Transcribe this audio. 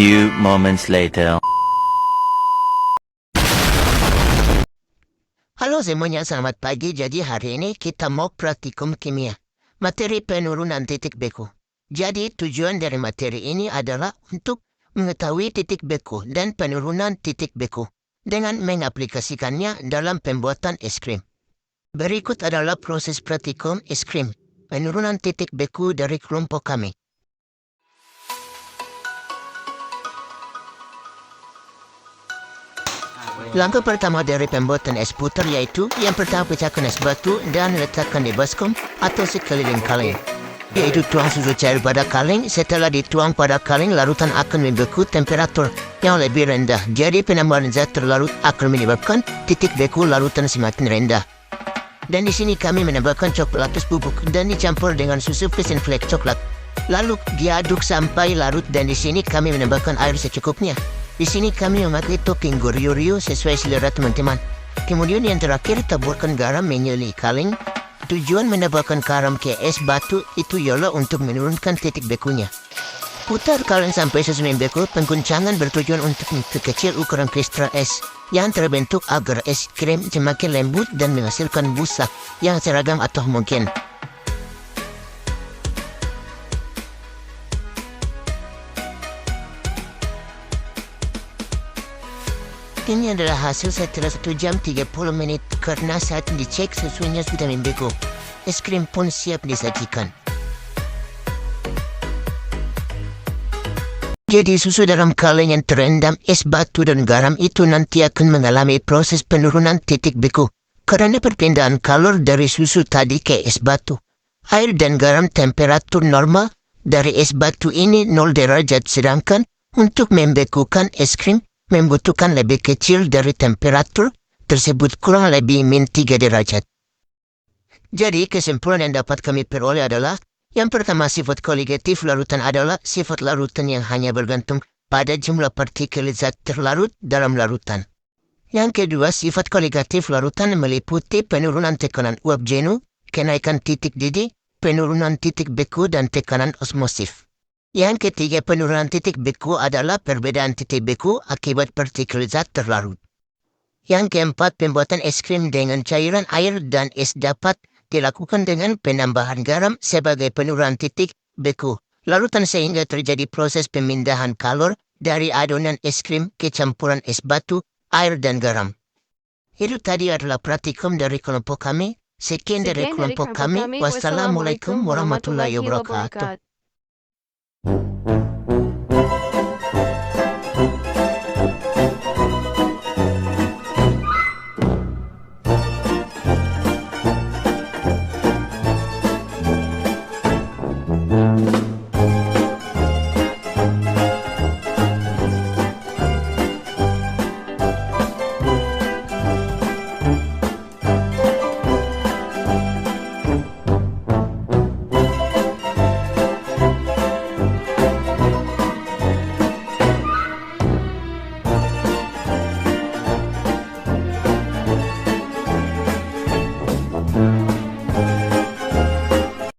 few moments later. Halo semuanya, selamat pagi. Jadi hari ini kita mau praktikum kimia. Materi penurunan titik beku. Jadi tujuan dari materi ini adalah untuk mengetahui titik beku dan penurunan titik beku dengan mengaplikasikannya dalam pembuatan es krim. Berikut adalah proses praktikum es krim, penurunan titik beku dari kelompok kami. Langkah pertama dari pembuatan es puter yaitu yang pertama pecahkan es batu dan letakkan di baskom atau sekeliling kaleng. Yaitu tuang susu cair pada kaleng, setelah dituang pada kaleng larutan akan membeku temperatur yang lebih rendah. Jadi penambahan zat terlarut akan menyebabkan titik beku larutan semakin rendah. Dan di sini kami menambahkan coklat bubuk dan dicampur dengan susu Frisian Flake coklat. Lalu diaduk sampai larut dan di sini kami menambahkan air secukupnya. Di sini kami memakai topping goryeo sesuai selera teman-teman. Kemudian yang terakhir taburkan garam menyelimuti kaleng. Tujuan menambahkan garam ke es batu itu ialah untuk menurunkan titik bekunya. Putar kaleng sampai sesuai beku. Pengguncangan bertujuan untuk memperkecil ukuran kristal es yang terbentuk agar es krim semakin lembut dan menghasilkan busa yang seragam atau mungkin. Ini adalah hasil setelah 1 jam 30 menit karena saat dicek susunya sudah membeku. Es krim pun siap disajikan. Jadi susu dalam kaleng yang terendam es batu dan garam itu nanti akan mengalami proses penurunan titik beku. Karena perpindahan kalor dari susu tadi ke es batu. Air dan garam temperatur normal dari es batu ini 0 derajat sedangkan untuk membekukan es krim membutuhkan lebih kecil dari temperatur tersebut kurang lebih -3 derajat. Jadi kesimpulan yang dapat kami peroleh adalah yang pertama sifat koligatif larutan adalah sifat larutan yang hanya bergantung pada jumlah partikel zat terlarut dalam larutan. Yang kedua sifat koligatif larutan meliputi penurunan tekanan uap jenuh, kenaikan titik didih, penurunan titik beku dan tekanan osmosis. Yang ketiga penurunan titik beku adalah perbedaan titik beku akibat partikel zat terlarut. Yang keempat pembuatan es krim dengan cairan air dan es dapat dilakukan dengan penambahan garam sebagai penurunan titik beku larutan sehingga terjadi proses pemindahan kalor dari adonan es krim ke campuran es batu, air dan garam. Itu tadi adalah praktikum dari kelompok kami. Sekian dari kelompok kami. Wassalamualaikum warahmatullahi wabarakatuh.